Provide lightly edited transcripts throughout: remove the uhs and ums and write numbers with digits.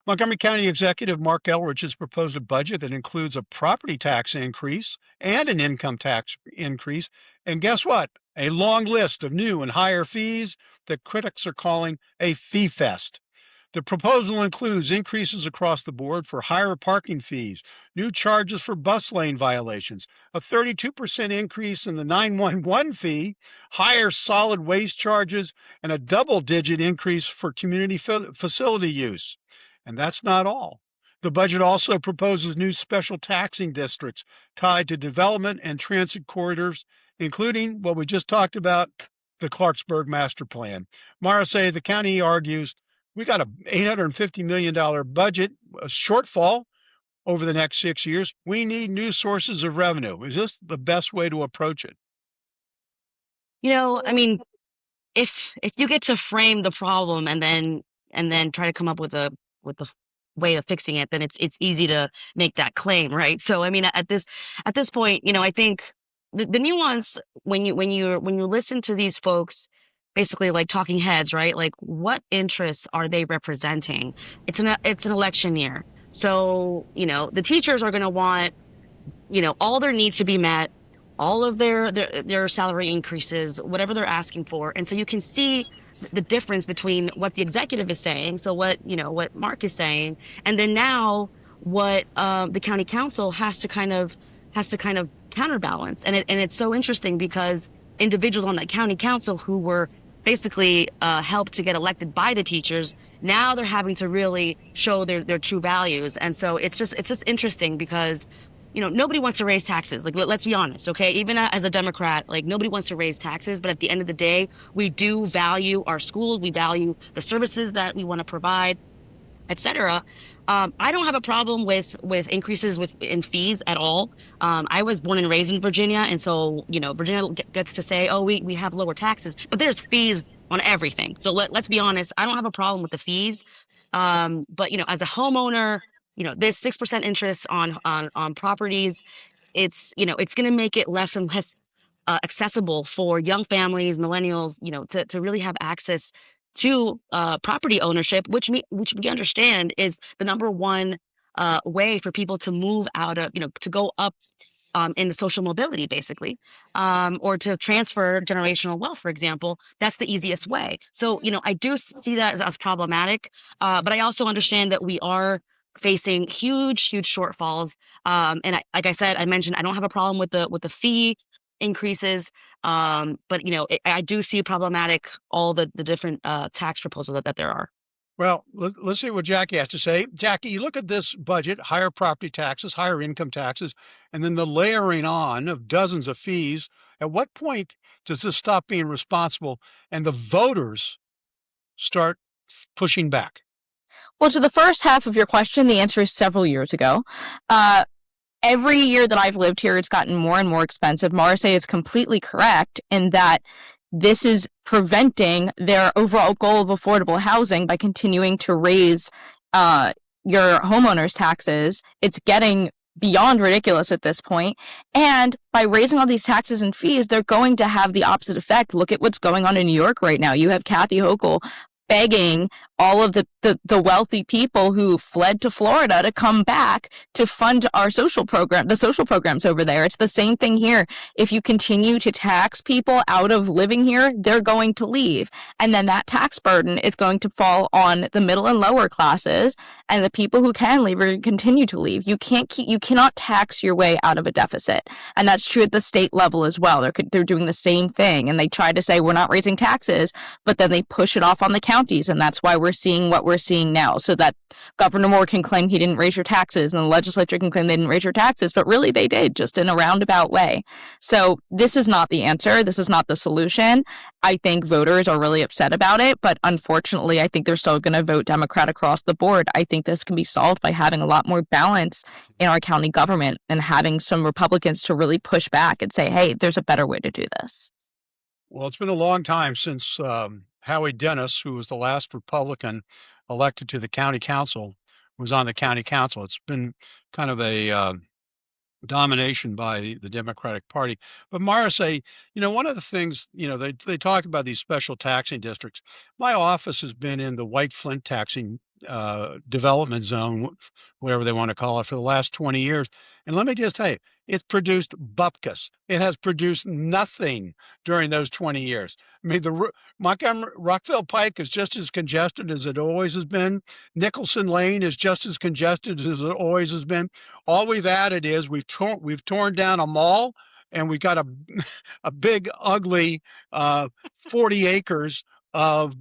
Montgomery County Executive Marc Elrich has proposed a budget that includes a property tax increase and an income tax increase. And guess what? A long list of new and higher fees that critics are calling a fee fest. The proposal includes increases across the board for higher parking fees, new charges for bus lane violations, a 32% increase in the 911 fee, higher solid waste charges, and a double-digit increase for community facility use. And that's not all. The budget also proposes new special taxing districts tied to development and transit corridors, including what we just talked about, the Clarksburg Master Plan. Marice, the county argues, we got a $850 million budget, a shortfall over the next 6 years. We need new sources of revenue. Is this the best way to approach it? I mean, if you get to frame the problem and then try to come up with a way of fixing it, then it's easy to make that claim, right? So I mean, at this point, I think the nuance when you listen to these folks, basically like talking heads, right? Like, what interests are they representing? It's an election year, so the teachers are going to want all their needs to be met, all of their salary increases, whatever they're asking for. And so you can see the difference between what the executive is saying, so what Marc is saying, and then now what the county council has to kind of counterbalance. And it's so interesting because individuals on that county council who were basically helped to get elected by the teachers, now they're having to really show their true values. And so it's just interesting because nobody wants to raise taxes. Like, let's be honest, okay? Even as a Democrat, like, nobody wants to raise taxes. But at the end of the day, we do value our schools. We value the services that we want to provide, et cetera. I don't have a problem with increases in fees at all. I was born and raised in Virginia. And so, Virginia gets to say, oh, we have lower taxes. But there's fees on everything. So let's be honest. I don't have a problem with the fees. But, as a homeowner, this 6% interest on properties, it's going to make it less and less accessible for young families, millennials, to really have access to property ownership, which we understand is the number one way for people to move out of, to go up in the social mobility, basically, or to transfer generational wealth, for example. That's the easiest way. So, I do see that as problematic, but I also understand that we are facing huge shortfalls. And like I said, I mentioned I don't have a problem with the fee increases, but I do see problematic all the different tax proposals that there are. Well, let's see what Jackie has to say. Jackie, you look at this budget, higher property taxes, higher income taxes, and then the layering on of dozens of fees. At what point does this stop being responsible and the voters start pushing back? Well, to the first half of your question, the answer is several years ago. Every year that I've lived here, it's gotten more and more expensive. Marice is completely correct in that this is preventing their overall goal of affordable housing by continuing to raise your homeowners' taxes. It's getting beyond ridiculous at this point. And by raising all these taxes and fees, they're going to have the opposite effect. Look at what's going on in New York right now. You have Kathy Hochul begging all of the wealthy people who fled to Florida to come back to fund our the social programs over there. It's the same thing here. If you continue to tax people out of living here, they're going to leave. And then that tax burden is going to fall on the middle and lower classes, and the people who can leave are going to continue to leave. You cannot tax your way out of a deficit. And that's true at the state level as well. They're doing the same thing, and they try to say we're not raising taxes, but then they push it off on the counties, and that's why we're seeing what we're seeing now, so that Governor Moore can claim he didn't raise your taxes and the legislature can claim they didn't raise your taxes, but really they did, just in a roundabout way. So this is not the answer. This is not the solution. I think voters are really upset about it, but unfortunately, I think they're still going to vote Democrat across the board. I think this can be solved by having a lot more balance in our county government and having some Republicans to really push back and say, hey, there's a better way to do this. Well, it's been a long time since Howie Dennis, who was the last Republican elected to the county council, was on the county council. It's been kind of a domination by the Democratic Party. But Marice, one of the things, they talk about these special taxing districts. My office has been in the White Flint taxing development zone, whatever they want to call it, for the last 20 years. And let me just tell you, it's produced bupkis. It has produced nothing during those 20 years. I mean, the Montgomery Rockville Pike is just as congested as it always has been. Nicholson Lane is just as congested as it always has been. All we've added is we've torn down a mall, and we got a big ugly 40 acres of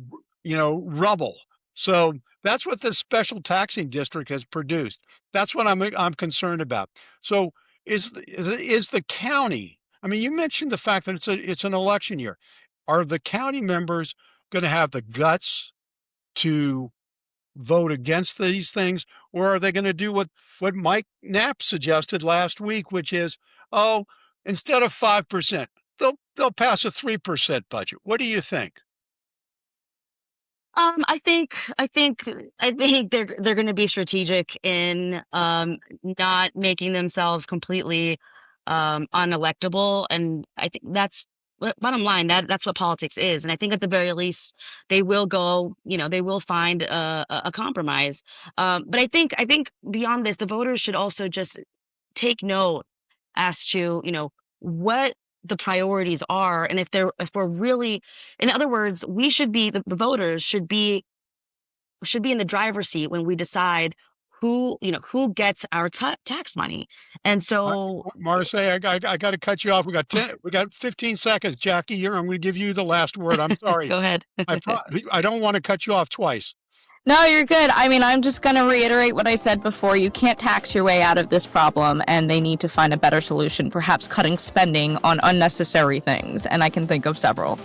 rubble. So that's what this special taxing district has produced. That's what I'm concerned about. So is the county? I mean, you mentioned the fact that it's an election year. Are the county members going to have the guts to vote against these things, or are they going to do what Mike Knapp suggested last week, which is, instead of 5%, they'll pass a 3% budget? What do you think? I think they're going to be strategic in not making themselves completely unelectable, and I think that's bottom line. That's what politics is, and I think at the very least they will go. They will find a compromise. But I think beyond this, the voters should also just take note as to what the priorities are, and if we're really, in other words, we should be the voters should be in the driver's seat when we decide who gets our tax money. And so, Marice, I got to cut you off. We got 15 seconds. Jackie, I'm going to give you the last word. I'm sorry. Go ahead. I don't want to cut you off twice. No, you're good. I mean, I'm just going to reiterate what I said before. You can't tax your way out of this problem, and they need to find a better solution, perhaps cutting spending on unnecessary things. And I can think of several.